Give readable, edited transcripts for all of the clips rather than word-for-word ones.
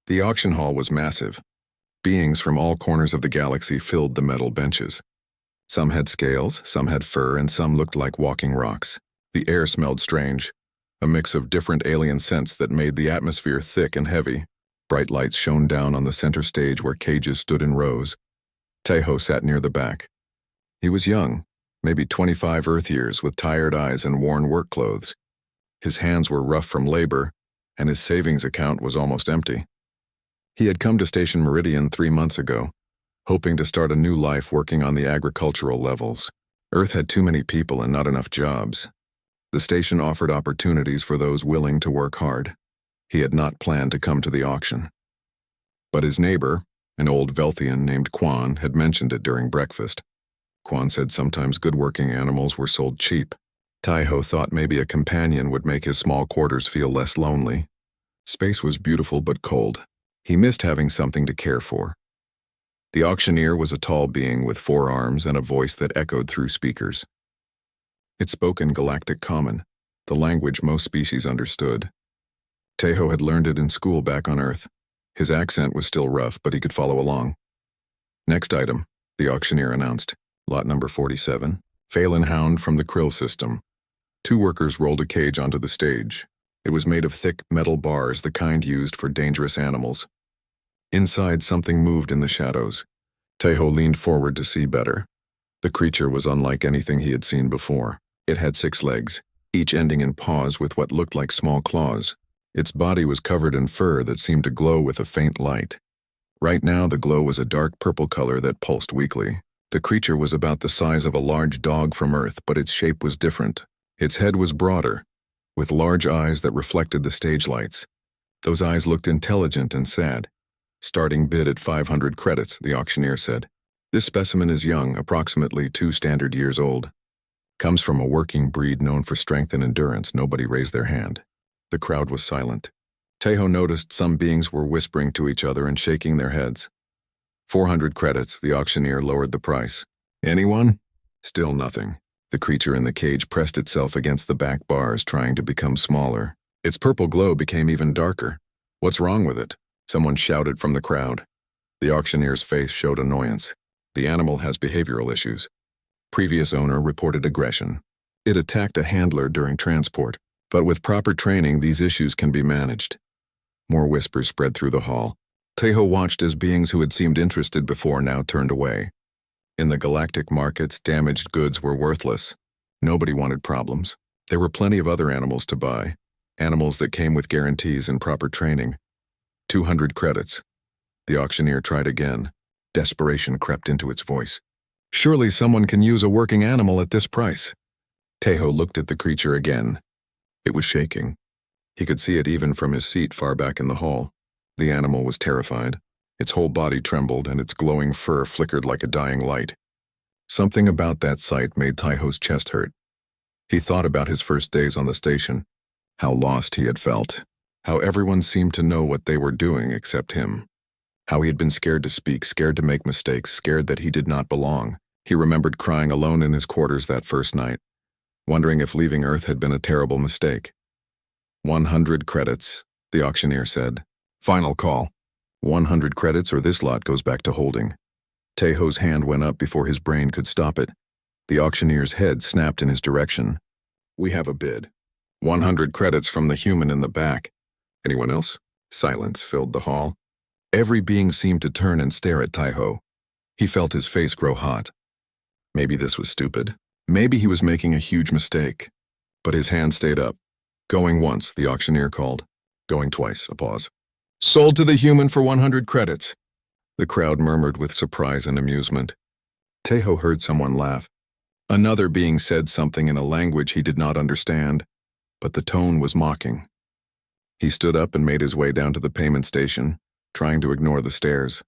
The auction hall was massive. Beings from all corners of the galaxy filled the metal benches. Some had scales, some had fur, and some looked like walking rocks. The air smelled strange, a mix of different alien scents that made the atmosphere thick and heavy. Bright lights shone down on the center stage where cages stood in rows. Tejo sat near the back. He was young, maybe 25 Earth years, with tired eyes and worn work clothes. His hands were rough from labor, and his savings account was almost empty. He had come to Station Meridian 3 months ago, hoping to start a new life working on the agricultural levels. Earth had too many people and not enough jobs. The station offered opportunities for those willing to work hard. He had not planned to come to the auction. But his neighbor, an old Velthian named Quan, had mentioned it during breakfast. Quan said sometimes good-working animals were sold cheap. Tejo thought maybe a companion would make his small quarters feel less lonely. Space was beautiful but cold. He missed having something to care for. The auctioneer was a tall being with 4 arms and a voice that echoed through speakers. It spoke in Galactic Common, the language most species understood. Tejo had learned it in school back on Earth. His accent was still rough, but he could follow along. Next item, the auctioneer announced. Lot number 47, Phelan Hound from the Krill system. 2 workers rolled a cage onto the stage. It was made of thick metal bars, the kind used for dangerous animals. Inside, something moved in the shadows. Tejo leaned forward to see better. The creature was unlike anything he had seen before. It had 6 legs, each ending in paws with what looked like small claws. Its body was covered in fur that seemed to glow with a faint light. Right now, the glow was a dark purple color that pulsed weakly. The creature was about the size of a large dog from Earth, but its shape was different. Its head was broader, with large eyes that reflected the stage lights. Those eyes looked intelligent and sad. Starting bid at 500 credits, the auctioneer said. This specimen is young, approximately 2 standard years old. Comes from a working breed known for strength and endurance. Nobody raised their hand. The crowd was silent. Tejo noticed some beings were whispering to each other and shaking their heads. 400 credits, the auctioneer lowered the price. Anyone? Still nothing. The creature in the cage pressed itself against the back bars, trying to become smaller. Its purple glow became even darker. What's wrong with it? Someone shouted from the crowd. The auctioneer's face showed annoyance. The animal has behavioral issues. Previous owner reported aggression. It attacked a handler during transport, but with proper training, these issues can be managed. More whispers spread through the hall. Tejo watched as beings who had seemed interested before now turned away. In the galactic markets, damaged goods were worthless. Nobody wanted problems. There were plenty of other animals to buy, animals that came with guarantees and proper training. 200 credits. The auctioneer tried again. Desperation crept into its voice. Surely someone can use a working animal at this price. Tejo looked at the creature again. It was shaking. He could see it even from his seat far back in the hall. The animal was terrified. Its whole body trembled and its glowing fur flickered like a dying light. Something about that sight made Tejo's chest hurt. He thought about his first days on the station, how lost he had felt, how everyone seemed to know what they were doing except him, how he had been scared to speak, scared to make mistakes, scared that he did not belong. He remembered crying alone in his quarters that first night, wondering if leaving Earth had been a terrible mistake. 100 credits, the auctioneer said. Final call. 100 credits or this lot goes back to holding. Tejo's hand went up before his brain could stop it. The auctioneer's head snapped in his direction. We have a bid. 100 credits from the human in the back. Anyone else? Silence filled the hall. Every being seemed to turn and stare at Tejo. He felt his face grow hot. Maybe this was stupid. Maybe he was making a huge mistake. But his hand stayed up. Going once, the auctioneer called. Going twice, a pause. Sold to the human for 100 credits. The crowd murmured with surprise and amusement. Tejo heard someone laugh. Another being said something in a language he did not understand, but the tone was mocking. He stood up and made his way down to the payment station, trying to ignore the stares.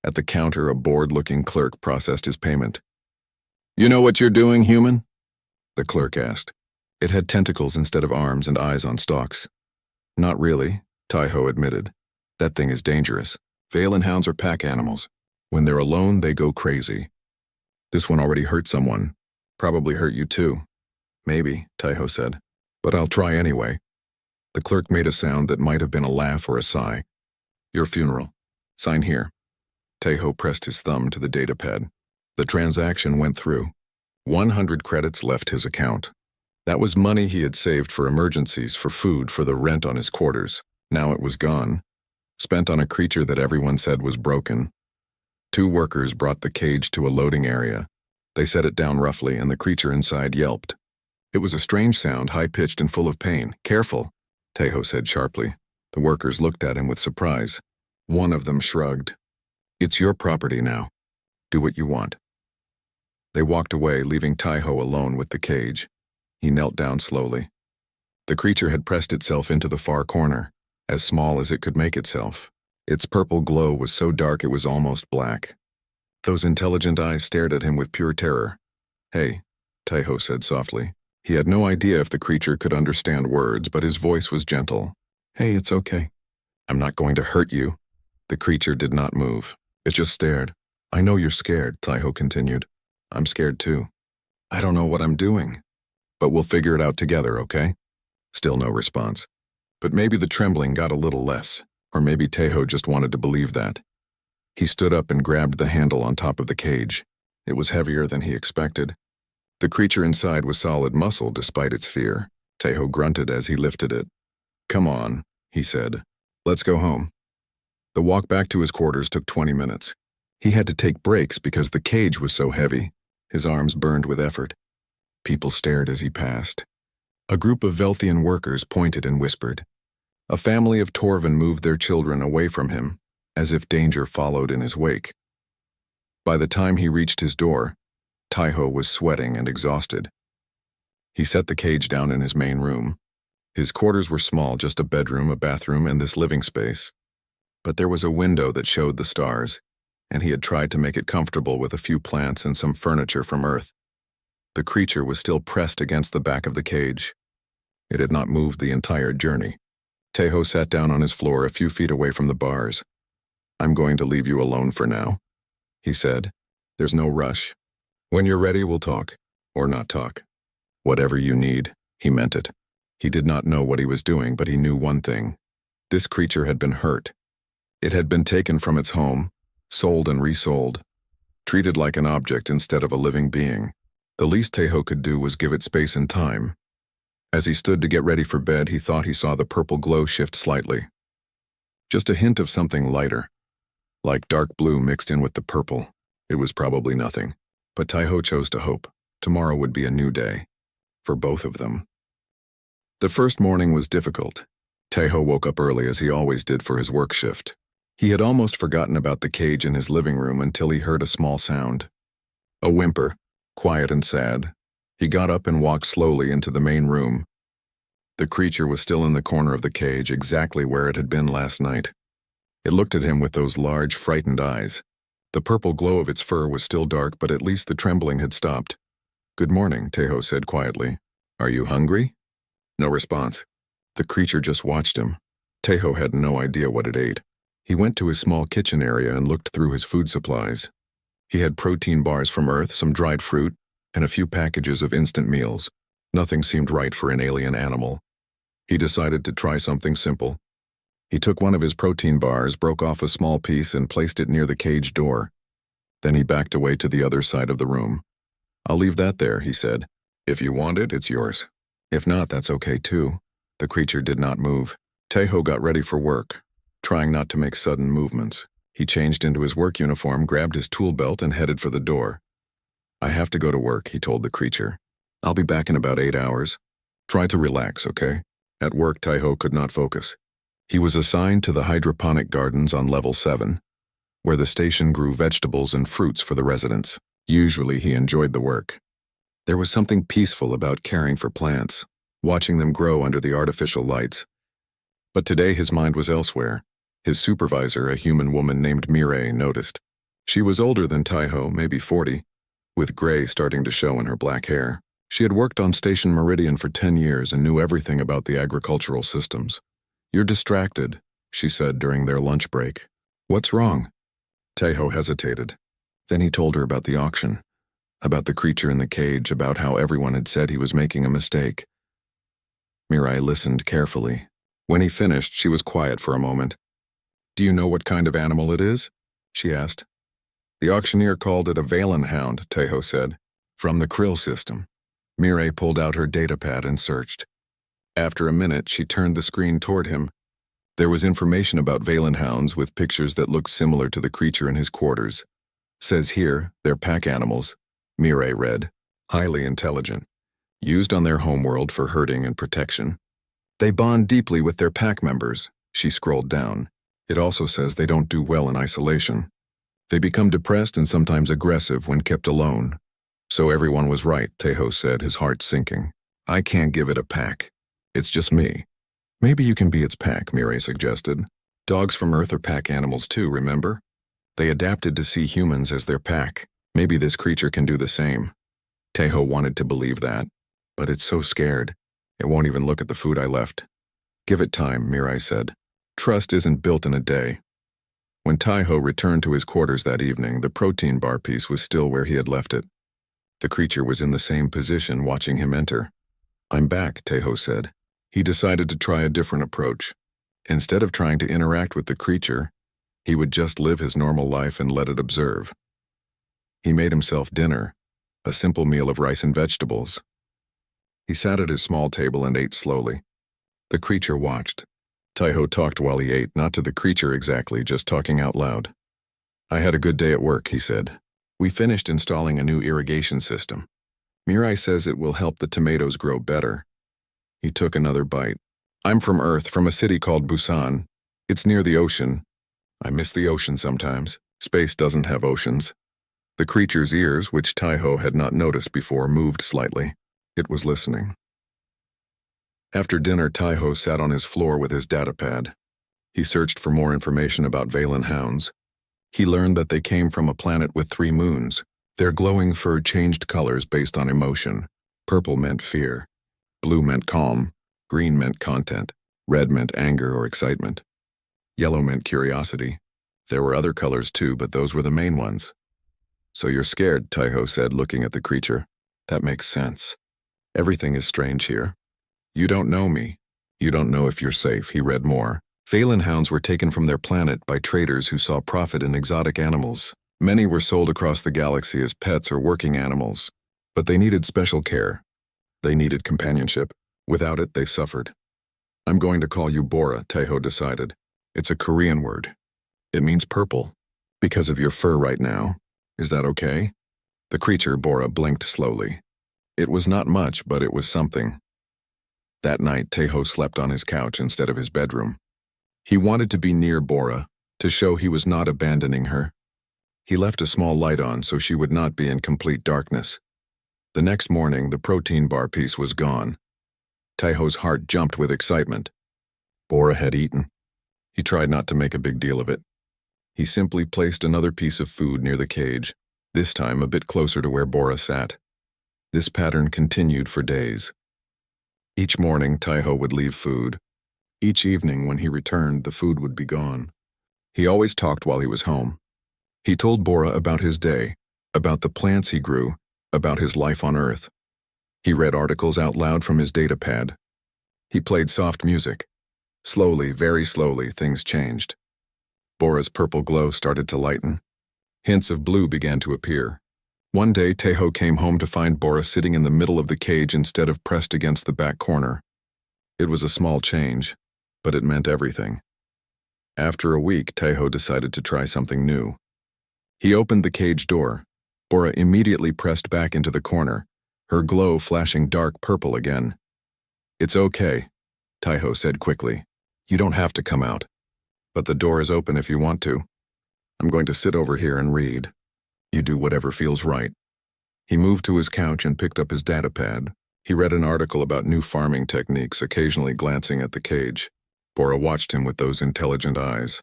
At the counter, a bored-looking clerk processed his payment. You know what you're doing, human? The clerk asked. It had tentacles instead of arms and eyes on stalks. Not really, Tejo admitted. That thing is dangerous. Phelan hounds are pack animals. When they're alone, they go crazy. This one already hurt someone. Probably hurt you too. Maybe, Tejo said. But I'll try anyway. The clerk made a sound that might have been a laugh or a sigh. Your funeral. Sign here. Taeho pressed his thumb to the datapad. The transaction went through. 100 credits left his account. That was money he had saved for emergencies, for food, for the rent on his quarters. Now it was gone. Spent on a creature that everyone said was broken. 2 workers brought the cage to a loading area. They set it down roughly, and the creature inside yelped. It was a strange sound, high-pitched and full of pain. Careful, Taeho said sharply. The workers looked at him with surprise. One of them shrugged. It's your property now. Do what you want. They walked away, leaving Taeho alone with the cage. He knelt down slowly. The creature had pressed itself into the far corner, as small as it could make itself. Its purple glow was so dark it was almost black. Those intelligent eyes stared at him with pure terror. Hey, Taeho said softly. He had no idea if the creature could understand words, but his voice was gentle. Hey, it's okay. I'm not going to hurt you. The creature did not move. It just stared. I know you're scared, Taeho continued. I'm scared too. I don't know what I'm doing. But we'll figure it out together, okay? Still no response. But maybe the trembling got a little less, or maybe Taeho just wanted to believe that. He stood up and grabbed the handle on top of the cage. It was heavier than he expected. The creature inside was solid muscle despite its fear. Taeho grunted as he lifted it. Come on, he said. Let's go home. The walk back to his quarters took 20 minutes. He had to take breaks because the cage was so heavy. His arms burned with effort. People stared as he passed. A group of Velthian workers pointed and whispered. A family of Torvin moved their children away from him, as if danger followed in his wake. By the time he reached his door, Taeho was sweating and exhausted. He set the cage down in his main room. His quarters were small, just a bedroom, a bathroom, and this living space. But there was a window that showed the stars, and he had tried to make it comfortable with a few plants and some furniture from Earth. The creature was still pressed against the back of the cage. It had not moved the entire journey. Taeho sat down on his floor a few feet away from the bars. I'm going to leave you alone for now, he said. There's no rush. When you're ready, we'll talk. Or not talk. Whatever you need, he meant it. He did not know what he was doing, but he knew one thing. This creature had been hurt. It had been taken from its home, sold and resold, treated like an object instead of a living being. The least Taeho could do was give it space and time. As he stood to get ready for bed, he thought he saw the purple glow shift slightly. Just a hint of something lighter, like dark blue mixed in with the purple. It was probably nothing. But Taeho chose to hope. Tomorrow would be a new day. For both of them. The first morning was difficult. Taeho woke up early as he always did for his work shift. He had almost forgotten about the cage in his living room until he heard a small sound. A whimper, quiet and sad. He got up and walked slowly into the main room. The creature was still in the corner of the cage, exactly where it had been last night. It looked at him with those large, frightened eyes. The purple glow of its fur was still dark, but at least the trembling had stopped. Good morning, Taeho said quietly. Are you hungry? No response. The creature just watched him. Taeho had no idea what it ate. He went to his small kitchen area and looked through his food supplies. He had protein bars from Earth, some dried fruit, and a few packages of instant meals. Nothing seemed right for an alien animal. He decided to try something simple. He took one of his protein bars, broke off a small piece, and placed it near the cage door. Then he backed away to the other side of the room. I'll leave that there, he said. If you want it, it's yours. If not, that's okay too. The creature did not move. Taeho got ready for work, trying not to make sudden movements. He changed into his work uniform, grabbed his tool belt, and headed for the door. I have to go to work, he told the creature. I'll be back in about 8 hours. Try to relax, okay? At work, Taeho could not focus. He was assigned to the hydroponic gardens on level 7, where the station grew vegetables and fruits for the residents. Usually he enjoyed the work. There was something peaceful about caring for plants, watching them grow under the artificial lights. But today his mind was elsewhere. His supervisor, a human woman named Mireille, noticed. She was older than Taeho, maybe 40, with gray starting to show in her black hair. She had worked on Station Meridian for 10 years and knew everything about the agricultural systems. You're distracted, she said during their lunch break. What's wrong? Taeho hesitated. Then he told her about the auction, about the creature in the cage, about how everyone had said he was making a mistake. Mireille listened carefully. When he finished, she was quiet for a moment. Do you know what kind of animal it is? She asked. The auctioneer called it a Valen hound, Tejo said. From the krill system. Mireille pulled out her datapad and searched. After a minute, she turned the screen toward him. There was information about Valen hounds with pictures that looked similar to the creature in his quarters. Says here, they're pack animals, Mireille read. Highly intelligent. Used on their homeworld for herding and protection. They bond deeply with their pack members, she scrolled down. It also says they don't do well in isolation. They become depressed and sometimes aggressive when kept alone. So everyone was right, Tejo said, his heart sinking. I can't give it a pack. It's just me. Maybe you can be its pack, Mireille suggested. Dogs from Earth are pack animals too, remember? They adapted to see humans as their pack. Maybe this creature can do the same. Tejo wanted to believe that, but it's so scared. It won't even look at the food I left. Give it time, Mireille said. Trust isn't built in a day. When Tejo returned to his quarters that evening, the protein bar piece was still where he had left it. The creature was in the same position, watching him enter. I'm back, Tejo said. He decided to try a different approach. Instead of trying to interact with the creature, he would just live his normal life and let it observe. He made himself dinner, a simple meal of rice and vegetables. He sat at his small table and ate slowly. The creature watched. Tejo talked while he ate, not to the creature exactly, just talking out loud. I had a good day at work, he said. We finished installing a new irrigation system. Mireille says it will help the tomatoes grow better. He took another bite. I'm from Earth, from a city called Busan. It's near the ocean. I miss the ocean sometimes. Space doesn't have oceans. The creature's ears, which Tejo had not noticed before, moved slightly. It was listening. After dinner, Tejo sat on his floor with his datapad. He searched for more information about Valen hounds. He learned that they came from a planet with 3 moons. Their glowing fur changed colors based on emotion. Purple meant fear. Blue meant calm. Green meant content. Red meant anger or excitement. Yellow meant curiosity. There were other colors too, but those were the main ones. So you're scared, Tejo said, looking at the creature. That makes sense. Everything is strange here. You don't know me. You don't know if you're safe, he read more. Valen hounds were taken from their planet by traders who saw profit in exotic animals. Many were sold across the galaxy as pets or working animals. But they needed special care. They needed companionship. Without it, they suffered. I'm going to call you Bora, Tejo decided. It's a Korean word. It means purple. Because of your fur right now. Is that okay? The creature, Bora, blinked slowly. It was not much, but it was something. That night, Tejo slept on his couch instead of his bedroom. He wanted to be near Bora, to show he was not abandoning her. He left a small light on so she would not be in complete darkness. The next morning, the protein bar piece was gone. Tejo's heart jumped with excitement. Bora had eaten. He tried not to make a big deal of it. He simply placed another piece of food near the cage, this time a bit closer to where Bora sat. This pattern continued for days. Each morning, Tejo would leave food. Each evening, when he returned, the food would be gone. He always talked while he was home. He told Bora about his day, about the plants he grew, about his life on Earth. He read articles out loud from his datapad. He played soft music. Slowly, very slowly, things changed. Bora's purple glow started to lighten. Hints of blue began to appear. One day, Tejo came home to find Bora sitting in the middle of the cage instead of pressed against the back corner. It was a small change, but it meant everything. After a week, Tejo decided to try something new. He opened the cage door. Bora immediately pressed back into the corner, her glow flashing dark purple again. It's okay, Tejo said quickly. You don't have to come out. But the door is open if you want to. I'm going to sit over here and read. You do whatever feels right. He moved to his couch and picked up his datapad. He read an article about new farming techniques, occasionally glancing at the cage. Bora watched him with those intelligent eyes.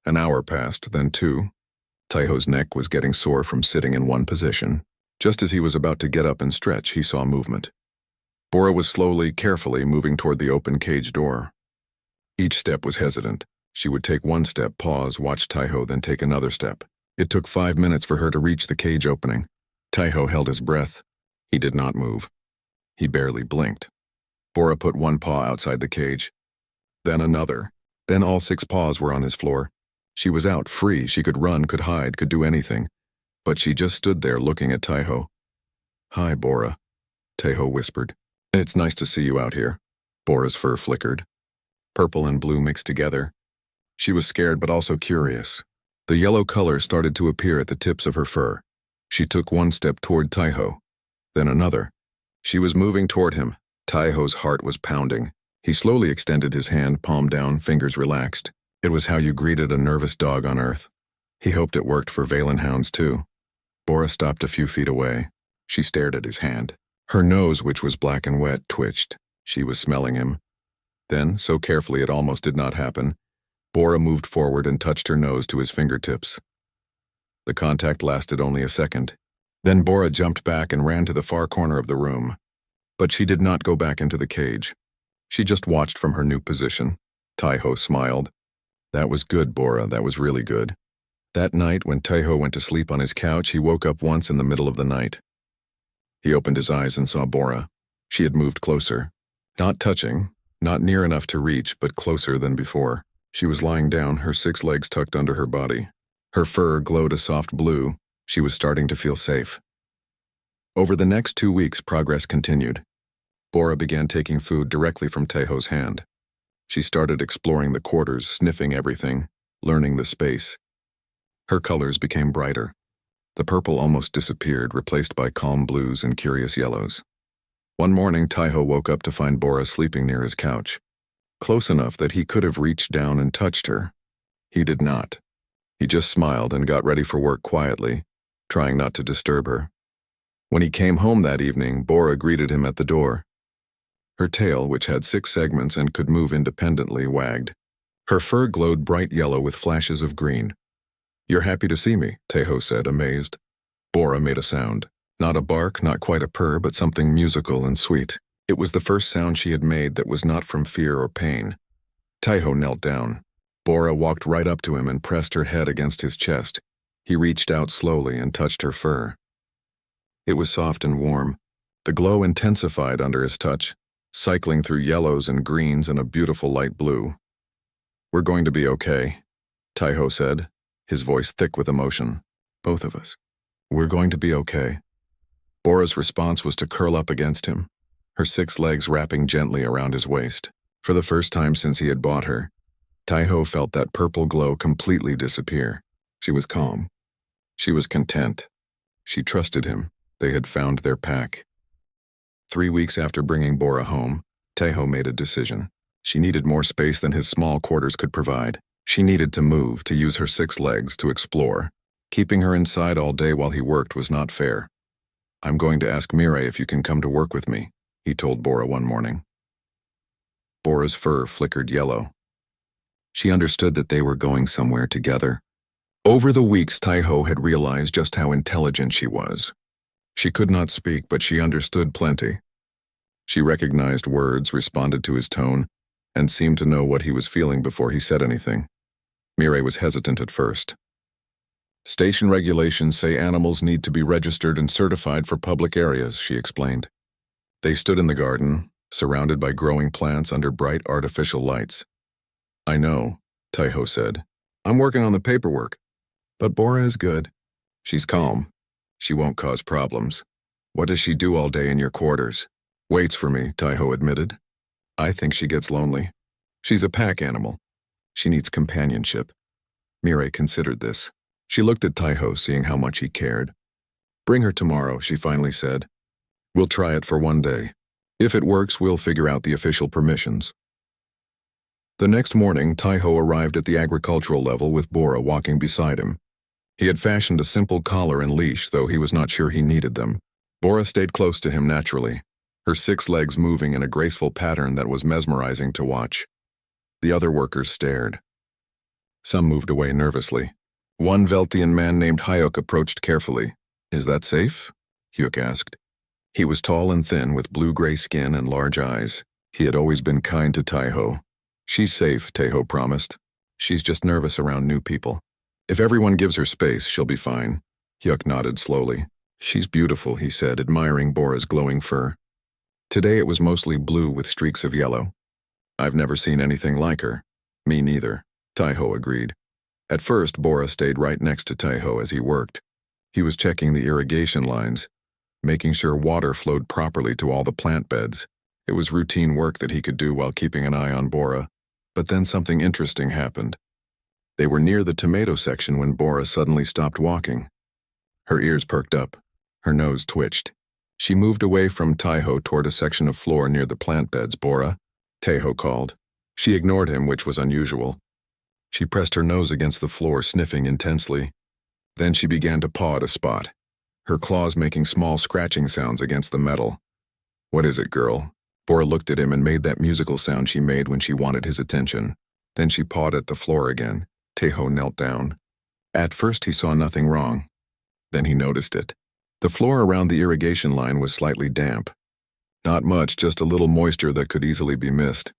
An hour passed, then 2. Tejo's neck was getting sore from sitting in one position. Just as he was about to get up and stretch, he saw movement. Bora was slowly, carefully moving toward the open cage door. Each step was hesitant. She would take one step, pause, watch Tejo, then take another step. It took 5 minutes for her to reach the cage opening. Tejo held his breath. He did not move. He barely blinked. Bora put one paw outside the cage. Then another. Then all 6 paws were on his floor. She was out, free, she could run, could hide, could do anything. But she just stood there looking at Taiho. "Hi, Bora," Taiho whispered. "It's nice to see you out here." Bora's fur flickered. Purple and blue mixed together. She was scared but also curious. The yellow color started to appear at the tips of her fur. She took one step toward Taiho, then another. She was moving toward him. Taiho's heart was pounding. He slowly extended his hand, palm down, fingers relaxed. It was how you greeted a nervous dog on Earth. He hoped it worked for Valen hounds too. Bora stopped a few feet away. She stared at his hand. Her nose, which was black and wet, twitched. She was smelling him. Then, so carefully it almost did not happen, Bora moved forward and touched her nose to his fingertips. The contact lasted only a second. Then Bora jumped back and ran to the far corner of the room. But she did not go back into the cage. She just watched from her new position. Taiho smiled. "That was good, Bora, that was really good." That night, when Taiho went to sleep on his couch, he woke up once in the middle of the night. He opened his eyes and saw Bora. She had moved closer. Not touching, not near enough to reach, but closer than before. She was lying down, her 6 legs tucked under her body. Her fur glowed a soft blue. She was starting to feel safe. Over the next 2 weeks, progress continued. Bora began taking food directly from Taiho's hand. She started exploring the quarters, sniffing everything, learning the space. Her colors became brighter. The purple almost disappeared, replaced by calm blues and curious yellows. One morning, Taiho woke up to find Bora sleeping near his couch, close enough that he could have reached down and touched her. He did not. He just smiled and got ready for work quietly, trying not to disturb her. When he came home that evening, Bora greeted him at the door. Her tail, which had 6 segments and could move independently, wagged. Her fur glowed bright yellow with flashes of green. "You're happy to see me," Taiho said, amazed. Bora made a sound. Not a bark, not quite a purr, but something musical and sweet. It was the first sound she had made that was not from fear or pain. Taiho knelt down. Bora walked right up to him and pressed her head against his chest. He reached out slowly and touched her fur. It was soft and warm. The glow intensified under his touch, cycling through yellows and greens and a beautiful light blue. "We're going to be okay," Taiho said, his voice thick with emotion. "Both of us. We're going to be okay." Bora's response was to curl up against him, her 6 legs wrapping gently around his waist. For the first time since he had bought her, Taiho felt that purple glow completely disappear. She was calm. She was content. She trusted him. They had found their pack. 3 weeks after bringing Bora home, Taiho made a decision. She needed more space than his small quarters could provide. She needed to move, to use her 6 legs, to explore. Keeping her inside all day while he worked was not fair. "I'm going to ask Mirai if you can come to work with me," he told Bora one morning. Bora's fur flickered yellow. She understood that they were going somewhere together. Over the weeks, Taiho had realized just how intelligent she was. She could not speak, but she understood plenty. She recognized words, responded to his tone, and seemed to know what he was feeling before he said anything. Mirai was hesitant at first. "Station regulations say animals need to be registered and certified for public areas," she explained. They stood in the garden, surrounded by growing plants under bright artificial lights. "I know," Taiho said. "I'm working on the paperwork. But Bora is good. She's calm. She won't cause problems. What does she do all day in your quarters?" "Waits for me," Taiho admitted. "I think she gets lonely. She's a pack animal. She needs companionship." Mirai considered this. She looked at Taiho, seeing how much he cared. "Bring her tomorrow," she finally said. "We'll try it for one day. If it works, we'll figure out the official permissions." The next morning, Taiho arrived at the agricultural level with Bora walking beside him. He had fashioned a simple collar and leash, though he was not sure he needed them. Bora stayed close to him naturally, her 6 legs moving in a graceful pattern that was mesmerizing to watch. The other workers stared. Some moved away nervously. One Veltian man named Hyuk approached carefully. "Is that safe?" Hyuk asked. He was tall and thin, with blue-gray skin and large eyes. He had always been kind to Taiho. "She's safe," Taiho promised. "She's just nervous around new people. If everyone gives her space, she'll be fine." Hyuk nodded slowly. "She's beautiful," he said, admiring Bora's glowing fur. Today it was mostly blue with streaks of yellow. "I've never seen anything like her." "Me neither," Taiho agreed. At first, Bora stayed right next to Taiho as he worked. He was checking the irrigation lines, making sure water flowed properly to all the plant beds. It was routine work that he could do while keeping an eye on Bora. But then something interesting happened. They were near the tomato section when Bora suddenly stopped walking. Her ears perked up. Her nose twitched. She moved away from Taiho toward a section of floor near the plant beds. "Bora," Taiho called. She ignored him, which was unusual. She pressed her nose against the floor, sniffing intensely. Then she began to paw at a spot, her claws making small scratching sounds against the metal. "What is it, girl?" Bora looked at him and made that musical sound she made when she wanted his attention. Then she pawed at the floor again. Taiho knelt down. At first he saw nothing wrong. Then he noticed it. The floor around the irrigation line was slightly damp. Not much, just a little moisture that could easily be missed.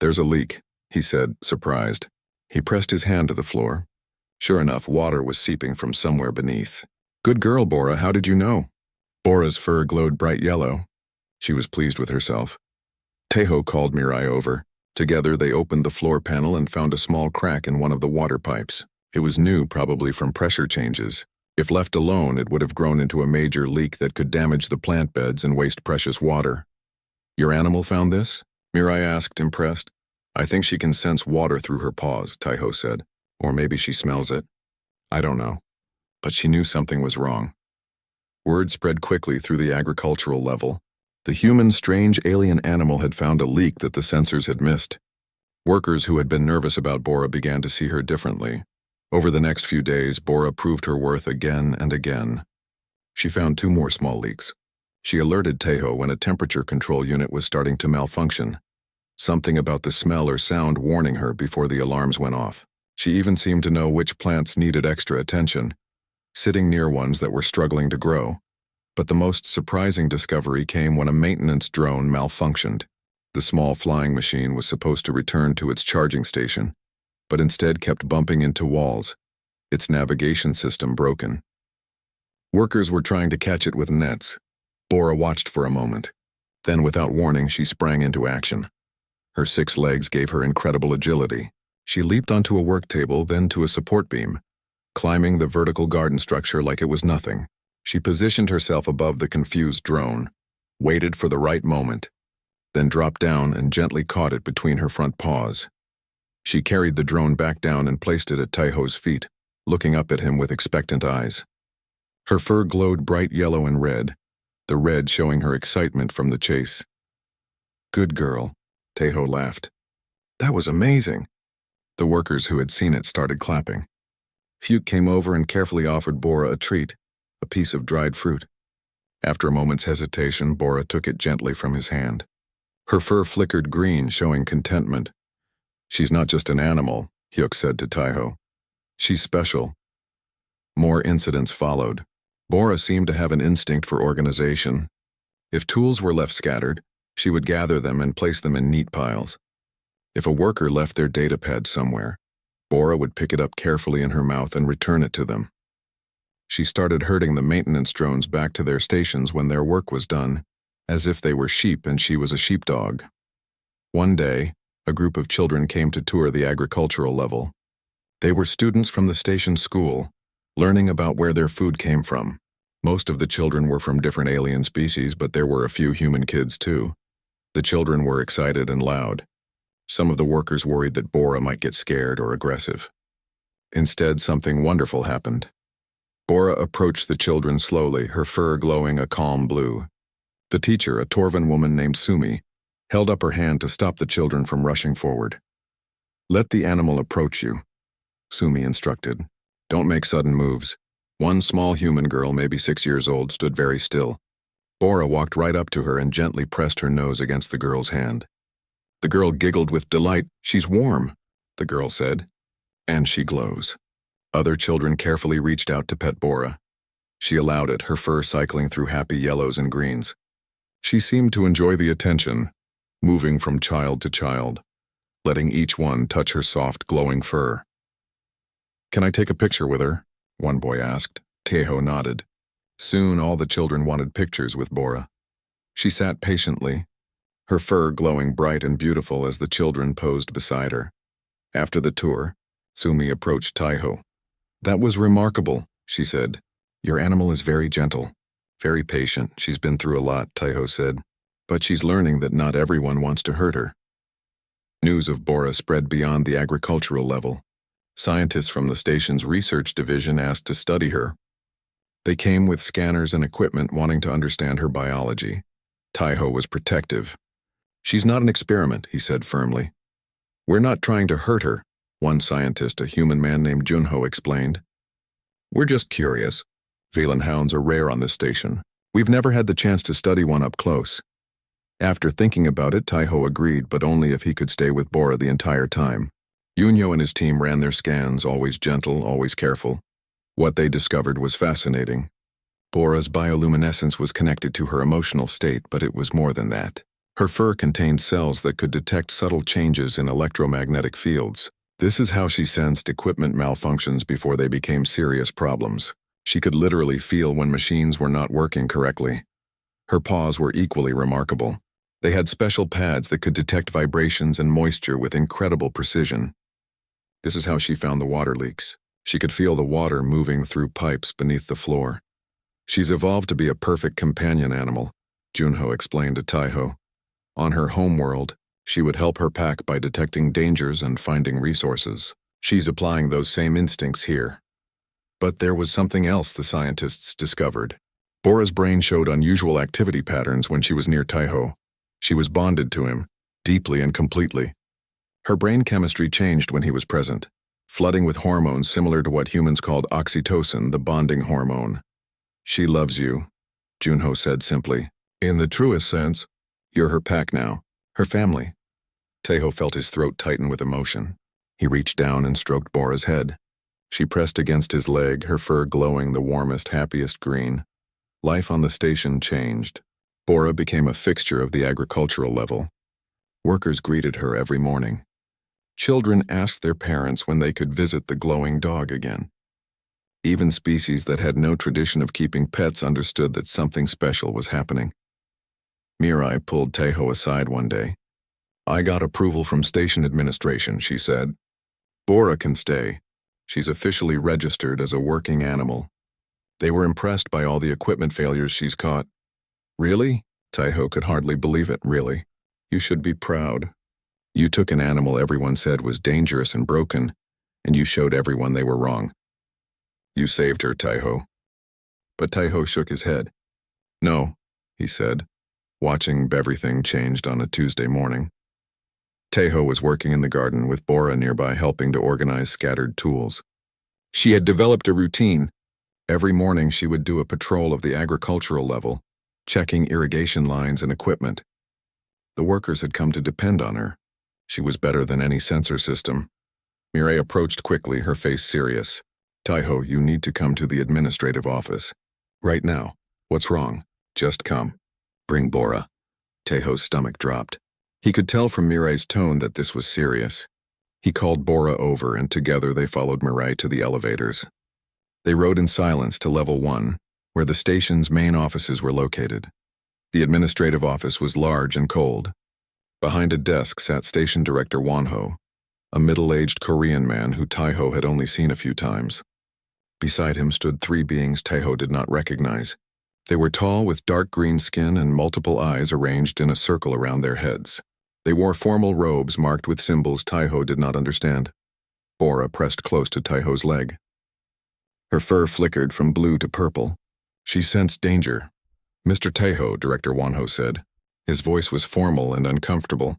"There's a leak," he said, surprised. He pressed his hand to the floor. Sure enough, water was seeping from somewhere beneath. "Good girl, Bora, how did you know?" Bora's fur glowed bright yellow. She was pleased with herself. Taiho called Mirai over. Together they opened the floor panel and found a small crack in one of the water pipes. It was new, probably from pressure changes. If left alone, it would have grown into a major leak that could damage the plant beds and waste precious water. "Your animal found this?" Mirai asked, impressed. "I think she can sense water through her paws," Taiho said. "Or maybe she smells it. I don't know." But she knew something was wrong. Word spread quickly through the agricultural level. The human strange alien animal had found a leak that the sensors had missed. Workers who had been nervous about Bora began to see her differently. Over the next few days, Bora proved her worth again and again. She found 2 more small leaks. She alerted Taiho when a temperature control unit was starting to malfunction. Something about the smell or sound warning her before the alarms went off. She even seemed to know which plants needed extra attention, sitting near ones that were struggling to grow. But the most surprising discovery came when a maintenance drone malfunctioned. The small flying machine was supposed to return to its charging station, but instead kept bumping into walls, its navigation system broken. Workers were trying to catch it with nets. Bora watched for a moment. Then, without warning, she sprang into action. Her 6 legs gave her incredible agility. She leaped onto a work table, then to a support beam, climbing the vertical garden structure like it was nothing. She positioned herself above the confused drone, waited for the right moment, then dropped down and gently caught it between her front paws. She carried the drone back down and placed it at Taiho's feet, looking up at him with expectant eyes. Her fur glowed bright yellow and red, the red showing her excitement from the chase. "Good girl," Taiho laughed. "That was amazing." The workers who had seen it started clapping. Fuke came over and carefully offered Bora a treat, a piece of dried fruit. After a moment's hesitation, Bora took it gently from his hand. Her fur flickered green, showing contentment. "She's not just an animal," Hyuk said to Taiho. "She's special." More incidents followed. Bora seemed to have an instinct for organization. If tools were left scattered, she would gather them and place them in neat piles. If a worker left their data pad somewhere, Bora would pick it up carefully in her mouth and return it to them. She started herding the maintenance drones back to their stations when their work was done, as if they were sheep and she was a sheepdog. One day, a group of children came to tour the agricultural level. They were students from the station school, learning about where their food came from. Most of the children were from different alien species, but there were a few human kids too. The children were excited and loud. Some of the workers worried that Bora might get scared or aggressive. Instead, something wonderful happened. Bora approached the children slowly, her fur glowing a calm blue. The teacher, a Torvan woman named Sumi, held up her hand to stop the children from rushing forward. "Let the animal approach you," Sumi instructed. "Don't make sudden moves." One small human girl, maybe 6 years old, stood very still. Bora walked right up to her and gently pressed her nose against the girl's hand. The girl giggled with delight. "She's warm," the girl said. "And she glows." Other children carefully reached out to pet Bora. She allowed it, her fur cycling through happy yellows and greens. She seemed to enjoy the attention, moving from child to child, letting each one touch her soft, glowing fur. "Can I take a picture with her?" one boy asked. Taiho nodded. Soon all the children wanted pictures with Bora. She sat patiently, her fur glowing bright and beautiful as the children posed beside her. After the tour, Sumi approached Taiho. "That was remarkable," she said. "Your animal is very gentle, very patient. She's been through a lot," Taiho said. "But she's learning that not everyone wants to hurt her." News of Bora spread beyond the agricultural level. Scientists from the station's research division asked to study her. They came with scanners and equipment wanting to understand her biology. Taiho was protective. "She's not an experiment," he said firmly. "We're not trying to hurt her," one scientist, a human man named Junho, explained. "We're just curious. Valen hounds are rare on this station. We've never had the chance to study one up close." After thinking about it, Taiho agreed, but only if he could stay with Bora the entire time. Junho and his team ran their scans, always gentle, always careful. What they discovered was fascinating. Bora's bioluminescence was connected to her emotional state, but it was more than that. Her fur contained cells that could detect subtle changes in electromagnetic fields. This is how she sensed equipment malfunctions before they became serious problems. She could literally feel when machines were not working correctly. Her paws were equally remarkable. They had special pads that could detect vibrations and moisture with incredible precision. This is how she found the water leaks. She could feel the water moving through pipes beneath the floor. "She's evolved to be a perfect companion animal," Junho explained to Taiho. On her homeworld, she would help her pack by detecting dangers and finding resources. She's applying those same instincts here. But there was something else the scientists discovered. Bora's brain showed unusual activity patterns when she was near Taiho. She was bonded to him, deeply and completely. Her brain chemistry changed when he was present, flooding with hormones similar to what humans called oxytocin, the bonding hormone. "She loves you," Junho said simply. "In the truest sense, you're her pack now, her family." Taiho felt his throat tighten with emotion. He reached down and stroked Bora's head. She pressed against his leg, her fur glowing the warmest, happiest green. Life on the station changed. Bora became a fixture of the agricultural level. Workers greeted her every morning. Children asked their parents when they could visit the glowing dog again. Even species that had no tradition of keeping pets understood that something special was happening. Mirai pulled Taiho aside one day. "I got approval from station administration," she said. "Bora can stay. She's officially registered as a working animal." They were impressed by all the equipment failures she's caught. "Really?" Taiho could hardly believe it. "Really? You should be proud. You took an animal everyone said was dangerous and broken, and you showed everyone they were wrong. You saved her, Taiho." But Taiho shook his head. "No," he said, watching everything changed on a Tuesday morning. Taiho was working in the garden with Bora nearby, helping to organize scattered tools. She had developed a routine. Every morning she would do a patrol of the agricultural level, checking irrigation lines and equipment. The workers had come to depend on her. She was better than any sensor system. Mirai approached quickly, her face serious. "Taiho, you need to come to the administrative office. Right now. What's wrong? Just come. Bring Bora." Taiho's stomach dropped. He could tell from Mirai's tone that this was serious. He called Bora over, and together they followed Mirai to the elevators. They rode in silence to level 1, where the station's main offices were located. The administrative office was large and cold. Behind a desk sat Station Director Wonho, a middle-aged Korean man who Taiho had only seen a few times. Beside him stood 3 beings Taiho did not recognize. They were tall, with dark green skin and multiple eyes arranged in a circle around their heads. They wore formal robes marked with symbols Taiho did not understand. Bora pressed close to Taiho's leg. Her fur flickered from blue to purple. She sensed danger. "Mr. Taiho," Director Wonho said. His voice was formal and uncomfortable.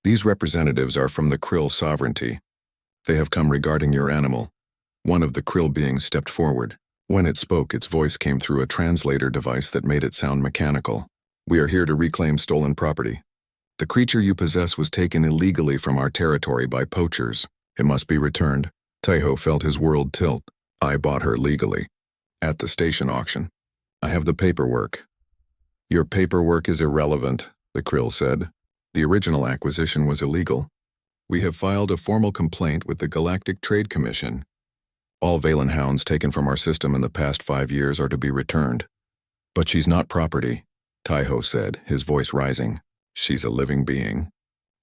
"These representatives are from the Krill sovereignty. They have come regarding your animal." One of the Krill beings stepped forward. When it spoke, its voice came through a translator device that made it sound mechanical. "We are here to reclaim stolen property. The creature you possess was taken illegally from our territory by poachers. It must be returned." Taiho felt his world tilt. "I bought her legally. At the station auction. I have the paperwork." "Your paperwork is irrelevant," the Krill said. "The original acquisition was illegal. We have filed a formal complaint with the Galactic Trade Commission. All Valen hounds taken from our system in the past 5 years are to be returned." "But she's not property," Taiho said, his voice rising. "She's a living being.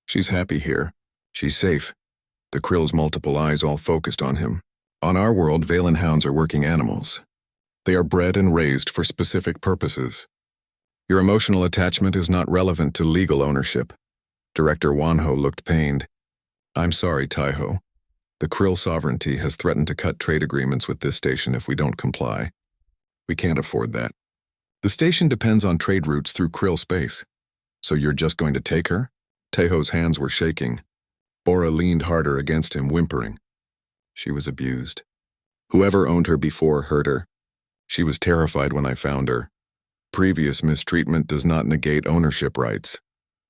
She's happy here. She's safe. The krill's multiple eyes all focused on him. On our world, Valen hounds are working animals. They are bred and raised for specific purposes. Your emotional attachment is not relevant to legal ownership. Director Wanho looked pained. I'm sorry, Taiho. The krill sovereignty has threatened to cut trade agreements with this station if we don't comply. We can't afford that. The station depends on trade routes through krill space. So you're just going to take her? Taiho's hands were shaking. Bora leaned harder against him, whimpering. She was abused. Whoever owned her before hurt her. She was terrified when I found her. Previous mistreatment does not negate ownership rights,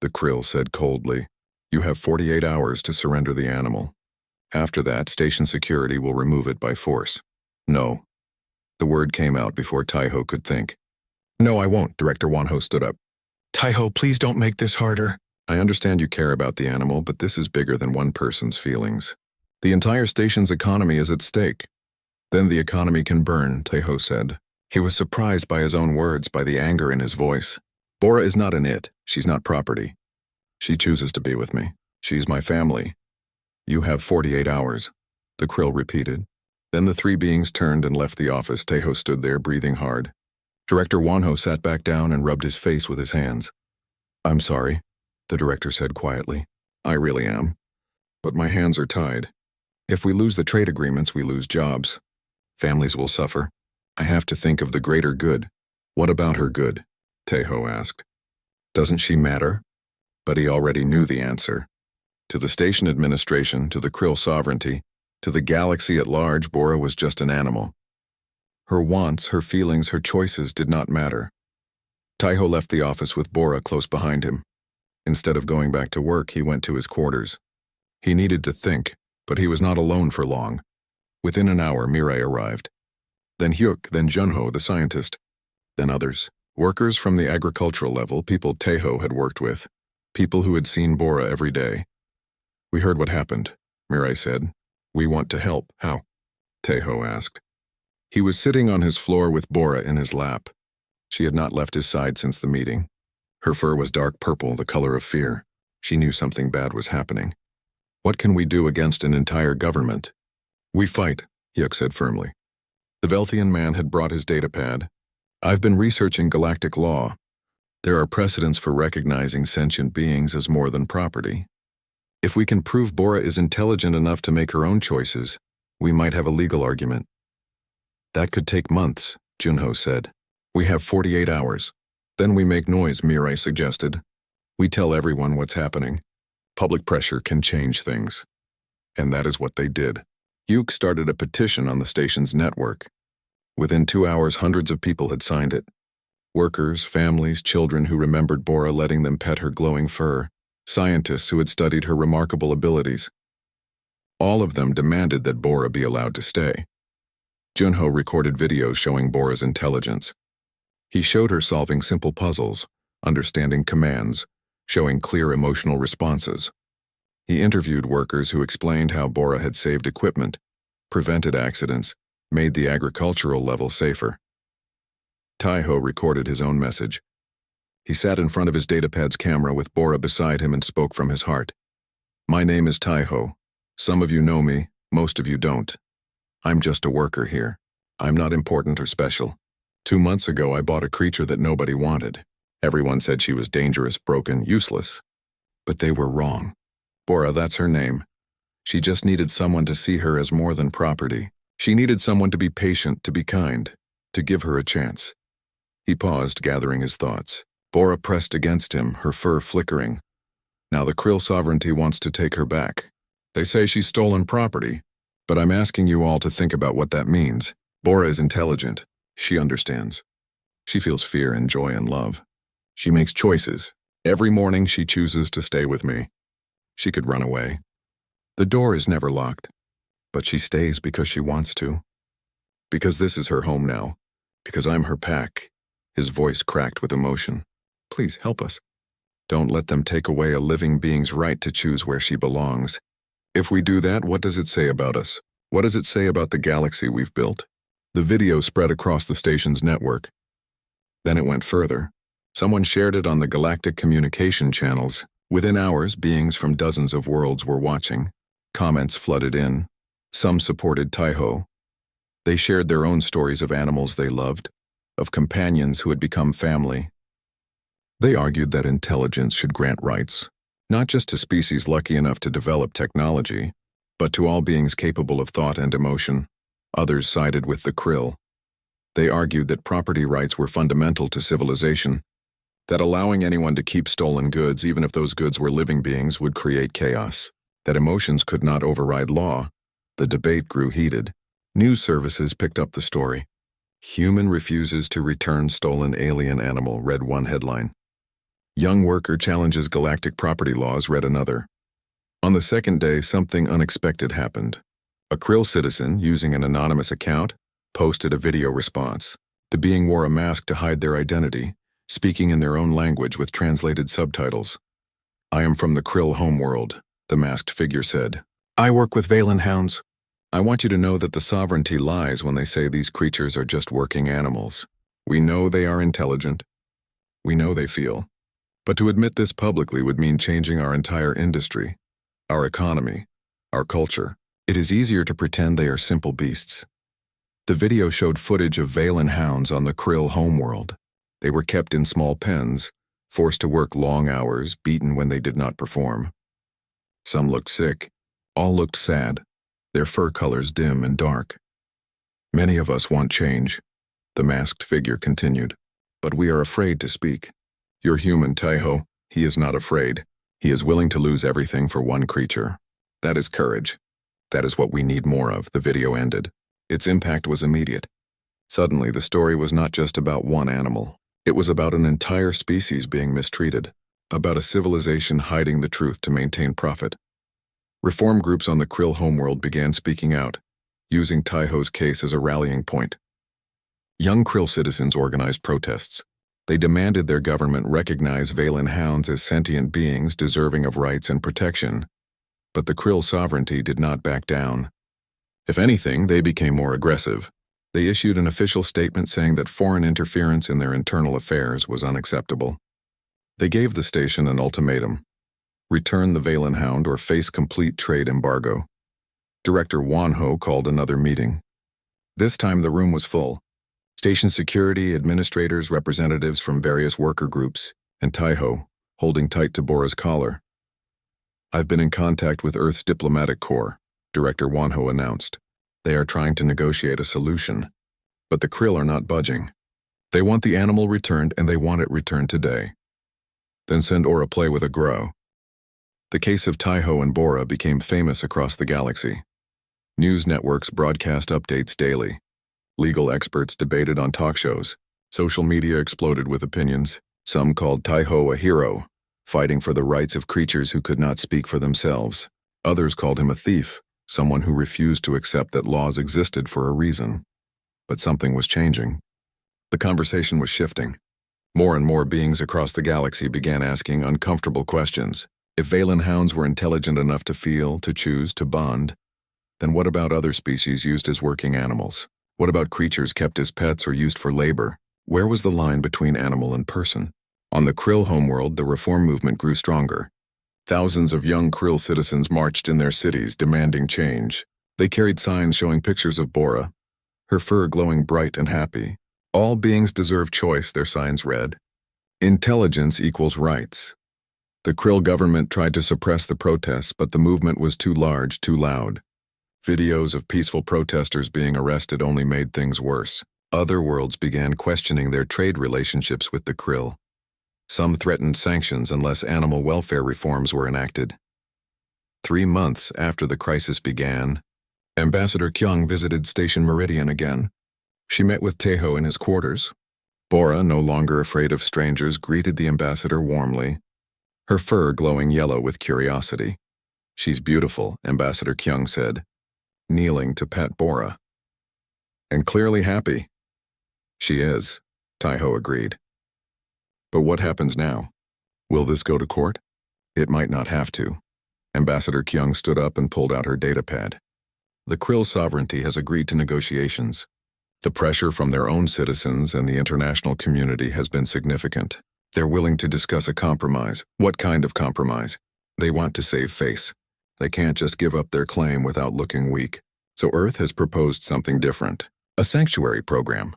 the krill said coldly. You have 48 hours to surrender the animal. After that, station security will remove it by force. No. The word came out before Taiho could think. No, I won't, Director Wanho stood up. Taiho, please don't make this harder. I understand you care about the animal, but this is bigger than one person's feelings. The entire station's economy is at stake. Then the economy can burn, Taiho said. He was surprised by his own words, by the anger in his voice. Bora is not an it. She's not property. She chooses to be with me. She's my family. You have 48 hours, the krill repeated. Then the three beings turned and left the office. Taiho stood there, breathing hard. Director Wanho sat back down and rubbed his face with his hands. I'm sorry, the director said quietly. I really am. But my hands are tied. If we lose the trade agreements, we lose jobs. Families will suffer. I have to think of the greater good. What about her good? Taiho asked. Doesn't she matter? But he already knew the answer. To the station administration, to the krill sovereignty, to the galaxy at large, Bora was just an animal. Her wants, her feelings, her choices did not matter. Taiho left the office with Bora close behind him. Instead of going back to work, he went to his quarters. He needed to think, but he was not alone for long. Within an hour, Mirai arrived. Then Hyuk, then Junho, the scientist. Then others. Workers from the agricultural level, people Taiho had worked with. People who had seen Bora every day. We heard what happened, Mirai said. We want to help. How? Taiho asked. He was sitting on his floor with Bora in his lap. She had not left his side since the meeting. Her fur was dark purple, the color of fear. She knew something bad was happening. What can we do against an entire government? We fight, Hyuk said firmly. The Velthian man had brought his datapad. I've been researching galactic law. There are precedents for recognizing sentient beings as more than property. If we can prove Bora is intelligent enough to make her own choices, we might have a legal argument. That could take months, Junho said. We have 48 hours. Then we make noise, Mirai suggested. We tell everyone what's happening. Public pressure can change things. And that is what they did. Hyuk started a petition on the station's network. Within 2 hours, hundreds of people had signed it. Workers, families, children who remembered Bora letting them pet her glowing fur. Scientists who had studied her remarkable abilities. All of them demanded that Bora be allowed to stay. Junho recorded videos showing Bora's intelligence. He showed her solving simple puzzles, understanding commands, showing clear emotional responses. He interviewed workers who explained how Bora had saved equipment, prevented accidents, made the agricultural level safer. Taiho recorded his own message. He sat in front of his datapad's camera with Bora beside him and spoke from his heart. My name is Taiho. Some of you know me, most of you don't. I'm just a worker here. I'm not important or special. 2 months ago, I bought a creature that nobody wanted. Everyone said she was dangerous, broken, useless. But they were wrong. Bora, that's her name. She just needed someone to see her as more than property. She needed someone to be patient, to be kind, to give her a chance. He paused, gathering his thoughts. Bora pressed against him, her fur flickering. Now the krill sovereignty wants to take her back. They say she's stolen property, but I'm asking you all to think about what that means. Bora is intelligent. She understands. She feels fear and joy and love. She makes choices. Every morning she chooses to stay with me. She could run away. The door is never locked, but she stays because she wants to. Because this is her home now. Because I'm her pack. His voice cracked with emotion. Please help us. Don't let them take away a living being's right to choose where she belongs. If we do that, what does it say about us? What does it say about the galaxy we've built? The video spread across the station's network. Then it went further. Someone shared it on the galactic communication channels. Within hours, beings from dozens of worlds were watching. Comments flooded in. Some supported Taiho. They shared their own stories of animals they loved, of companions who had become family. They argued that intelligence should grant rights, not just to species lucky enough to develop technology, but to all beings capable of thought and emotion. Others sided with the Krill. They argued that property rights were fundamental to civilization, that allowing anyone to keep stolen goods, even if those goods were living beings, would create chaos, that emotions could not override law. The debate grew heated. News services picked up the story. Human refuses to return stolen alien animal, read one headline. Young worker challenges galactic property laws, read another. On the second day, something unexpected happened. A Krill citizen, using an anonymous account, posted a video response. The being wore a mask to hide their identity, speaking in their own language with translated subtitles. "I am from the Krill homeworld," the masked figure said. "I work with Valen hounds. I want you to know that the sovereignty lies when they say these creatures are just working animals. We know they are intelligent. We know they feel. But to admit this publicly would mean changing our entire industry, our economy, our culture. It is easier to pretend they are simple beasts." The video showed footage of Valen hounds on the Krill homeworld. They were kept in small pens, forced to work long hours, beaten when they did not perform. Some looked sick, all looked sad, their fur colors dim and dark. "Many of us want change," the masked figure continued, "but we are afraid to speak. Your human, Taiho, he is not afraid. He is willing to lose everything for one creature. That is courage. That is what we need more of," the video ended. Its impact was immediate. Suddenly, the story was not just about one animal. It was about an entire species being mistreated, about a civilization hiding the truth to maintain profit. Reform groups on the Krill homeworld began speaking out, using Taiho's case as a rallying point. Young Krill citizens organized protests. They demanded their government recognize Valen hounds as sentient beings deserving of rights and protection. But the Krill sovereignty did not back down. If anything, they became more aggressive. They issued an official statement saying that foreign interference in their internal affairs was unacceptable. They gave the station an ultimatum: return the Valen hound or face complete trade embargo. Director Wanho called another meeting. This time the room was full. Station security, administrators, representatives from various worker groups, and Taiho, holding tight to Bora's collar. "I've been in contact with Earth's diplomatic corps," Director Wanho announced. "They are trying to negotiate a solution. But the Krill are not budging. They want the animal returned, and they want it returned today. Then send Aura play with a grow." The case of Taiho and Bora became famous across the galaxy. News networks broadcast updates daily. Legal experts debated on talk shows. Social media exploded with opinions. Some called Taiho a hero, fighting for the rights of creatures who could not speak for themselves. Others called him a thief, someone who refused to accept that laws existed for a reason. But something was changing. The conversation was shifting. More and more beings across the galaxy began asking uncomfortable questions. If Valen hounds were intelligent enough to feel, to choose, to bond, then what about other species used as working animals? What about creatures kept as pets or used for labor? Where was the line between animal and person? On the Krill homeworld, the reform movement grew stronger. Thousands of young Krill citizens marched in their cities demanding change. They carried signs showing pictures of Bora, her fur glowing bright and happy. "All beings deserve choice," their signs read. "Intelligence equals rights." The Krill government tried to suppress the protests, but the movement was too large, too loud. Videos of peaceful protesters being arrested only made things worse. Other worlds began questioning their trade relationships with the Krill. Some threatened sanctions unless animal welfare reforms were enacted. 3 months after the crisis began, Ambassador Kyung visited Station Meridian again. She met with Taiho in his quarters. Bora, no longer afraid of strangers, greeted the ambassador warmly, her fur glowing yellow with curiosity. "She's beautiful," Ambassador Kyung said, kneeling to pat Bora. "And clearly happy." "She is," Taiho agreed. "But what happens now? Will this go to court?" "It might not have to." Ambassador Kyung stood up and pulled out her datapad. "The Krill sovereignty has agreed to negotiations. The pressure from their own citizens and the international community has been significant. They're willing to discuss a compromise. What kind of compromise? They want to save face. They can't just give up their claim without looking weak. So Earth has proposed something different. A sanctuary program.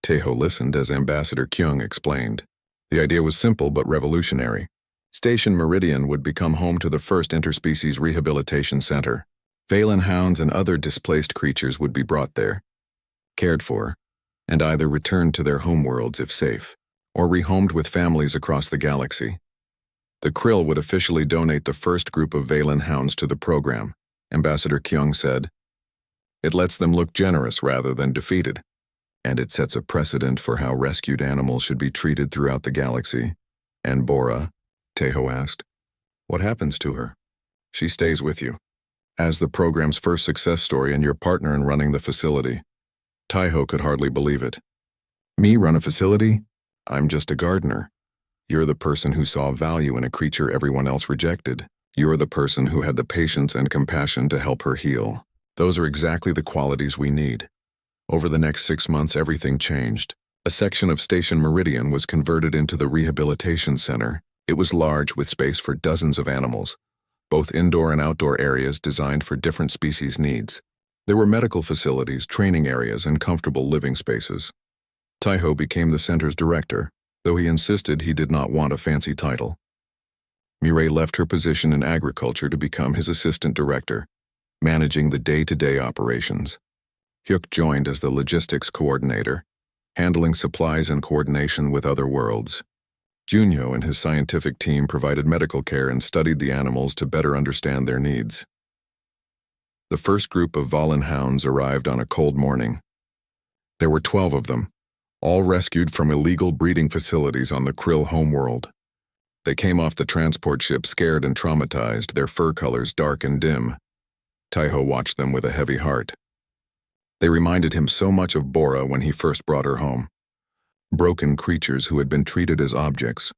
Taeho listened as Ambassador Kyung explained. The idea was simple but revolutionary. Station Meridian would become home to the first interspecies rehabilitation center. Valen hounds and other displaced creatures would be brought there, cared for, and either returned to their homeworlds if safe, or rehomed with families across the galaxy. The Krill would officially donate the first group of Valen hounds to the program, Ambassador Kyung said. It lets them look generous rather than defeated, and it sets a precedent for how rescued animals should be treated throughout the galaxy. And Bora? Taeho asked. What happens to her? She stays with you, as the program's first success story and your partner in running the facility. Taeho could hardly believe it. Me run a facility? I'm just a gardener. You're the person who saw value in a creature everyone else rejected. You're the person who had the patience and compassion to help her heal. Those are exactly the qualities we need. Over the next 6 months, everything changed. A section of Station Meridian was converted into the Rehabilitation Center. It was large with space for dozens of animals, both indoor and outdoor areas designed for different species' needs. There were medical facilities, training areas, and comfortable living spaces. Taeho became the center's director, though he insisted he did not want a fancy title. Mireille left her position in agriculture to become his assistant director, managing the day-to-day operations. Hyuk joined as the logistics coordinator, handling supplies and coordination with other worlds. Junyo and his scientific team provided medical care and studied the animals to better understand their needs. The first group of Valen hounds arrived on a cold morning. There were 12 of them, all rescued from illegal breeding facilities on the Krill homeworld. They came off the transport ship scared and traumatized, their fur colors dark and dim. Taeho watched them with a heavy heart. They reminded him so much of Bora when he first brought her home. Broken creatures who had been treated as objects,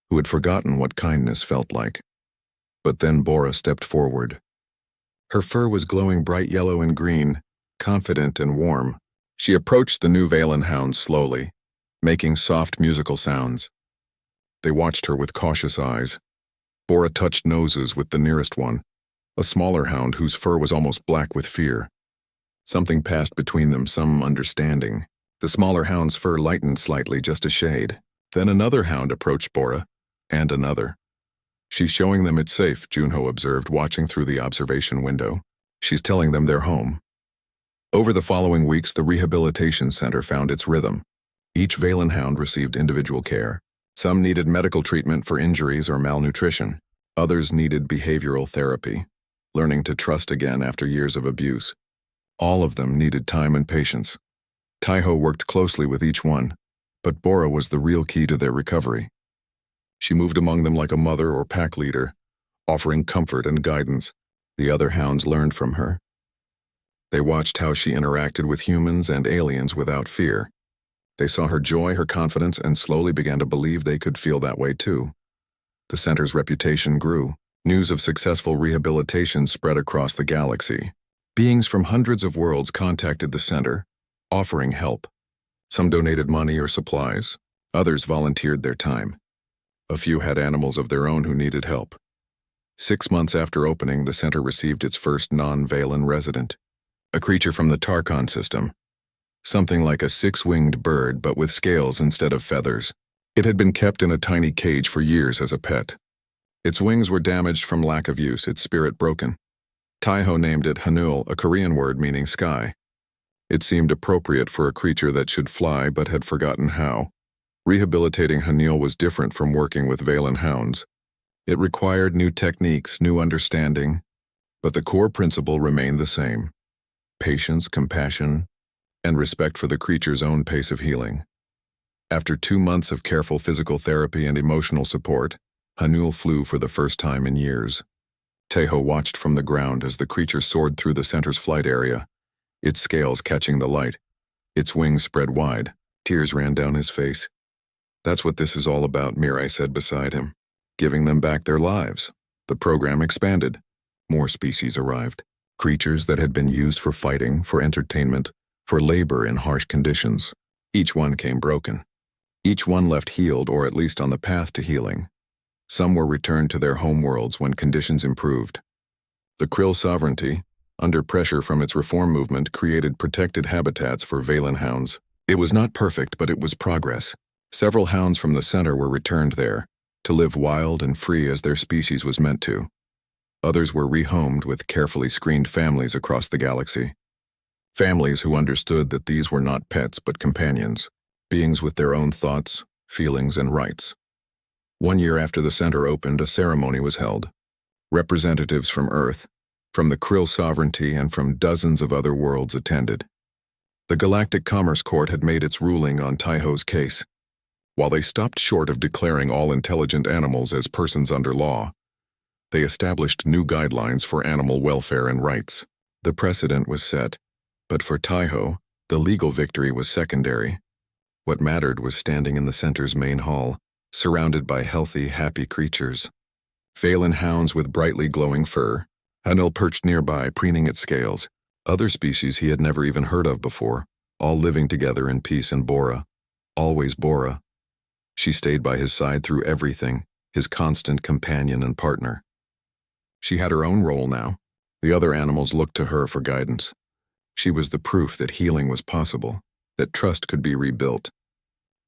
who had forgotten what kindness felt like. But then Bora stepped forward. Her fur was glowing bright yellow and green, confident and warm. She approached the new Valen hounds slowly, making soft musical sounds. They watched her with cautious eyes. Bora touched noses with the nearest one, a smaller hound whose fur was almost black with fear. Something passed between them, some understanding. The smaller hound's fur lightened slightly, just a shade. Then another hound approached Bora, and another. She's showing them it's safe, Junho observed, watching through the observation window. She's telling them they're home. Over the following weeks, the rehabilitation center found its rhythm. Each Valen hound received individual care. Some needed medical treatment for injuries or malnutrition. Others needed behavioral therapy, learning to trust again after years of abuse. All of them needed time and patience. Taeho worked closely with each one, but Bora was the real key to their recovery. She moved among them like a mother or pack leader, offering comfort and guidance. The other hounds learned from her. They watched how she interacted with humans and aliens without fear. They saw her joy, her confidence, and slowly began to believe they could feel that way too. The center's reputation grew. News of successful rehabilitation spread across the galaxy. Beings from hundreds of worlds contacted the center, offering help. Some donated money or supplies. Others volunteered their time. A few had animals of their own who needed help. 6 months after opening, the center received its first non-Valen resident, a creature from the Tarkon system. Something like a 6-winged bird, but with scales instead of feathers. It had been kept in a tiny cage for years as a pet. Its wings were damaged from lack of use, its spirit broken. Taeho named it Hanul, a Korean word meaning sky. It seemed appropriate for a creature that should fly but had forgotten how. Rehabilitating Hanul was different from working with Valen hounds. It required new techniques, new understanding, but the core principle remained the same: patience, compassion, and respect for the creature's own pace of healing. After 2 months of careful physical therapy and emotional support, Hanul flew for the first time in years. Taeho watched from the ground as the creature soared through the center's flight area, its scales catching the light. Its wings spread wide. Tears ran down his face. That's what this is all about, Mirai said beside him. Giving them back their lives. The program expanded. More species arrived. Creatures that had been used for fighting, for entertainment, for labor in harsh conditions. Each one came broken. Each one left healed, or at least on the path to healing. Some were returned to their homeworlds when conditions improved. The Krill sovereignty, under pressure from its reform movement, created protected habitats for Valen hounds. It was not perfect, but it was progress. Several hounds from the center were returned there, to live wild and free as their species was meant to. Others were rehomed with carefully screened families across the galaxy. Families who understood that these were not pets but companions, beings with their own thoughts, feelings, and rights. 1 year after the center opened, a ceremony was held. Representatives from Earth, from the Krill sovereignty, and from dozens of other worlds attended. The Galactic Commerce Court had made its ruling on Taiho's case. While they stopped short of declaring all intelligent animals as persons under law, they established new guidelines for animal welfare and rights. The precedent was set, but for Taiho, the legal victory was secondary. What mattered was standing in the center's main hall, surrounded by healthy, happy creatures. Valen hounds with brightly glowing fur, Hanil perched nearby, preening its scales, other species he had never even heard of before, all living together in peace, and Bora. Always Bora. She stayed by his side through everything, his constant companion and partner. She had her own role now. The other animals looked to her for guidance. She was the proof that healing was possible, that trust could be rebuilt,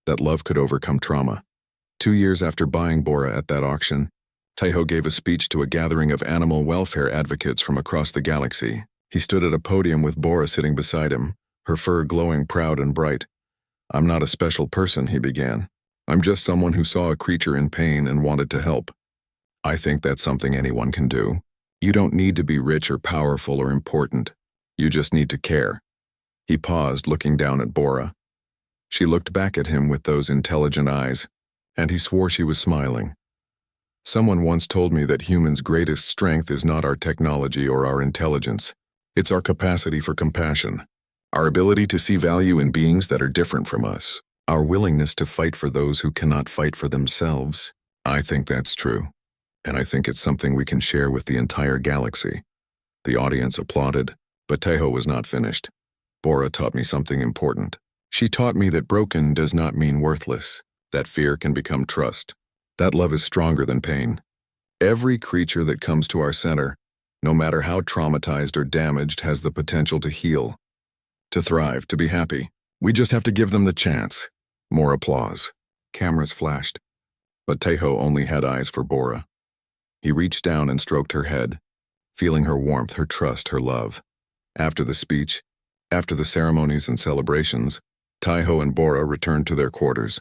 that love could overcome trauma. 2 years after buying Bora at that auction, Taiho gave a speech to a gathering of animal welfare advocates from across the galaxy. He stood at a podium with Bora sitting beside him, her fur glowing proud and bright. "I'm not a special person," he began. "I'm just someone who saw a creature in pain and wanted to help. I think that's something anyone can do. You don't need to be rich or powerful or important. You just need to care." He paused, looking down at Bora. She looked back at him with those intelligent eyes, and he swore she was smiling. "Someone once told me that humans' greatest strength is not our technology or our intelligence. It's our capacity for compassion, our ability to see value in beings that are different from us, our willingness to fight for those who cannot fight for themselves. I think that's true, and I think it's something we can share with the entire galaxy." The audience applauded, but Taiho was not finished. "Bora taught me something important. She taught me that broken does not mean worthless, that fear can become trust, that love is stronger than pain. Every creature that comes to our center, no matter how traumatized or damaged, has the potential to heal, to thrive, to be happy. We just have to give them the chance." More applause. Cameras flashed, but Taiho only had eyes for Bora. He reached down and stroked her head, feeling her warmth, her trust, her love. After the speech, after the ceremonies and celebrations, Taiho and Bora returned to their quarters.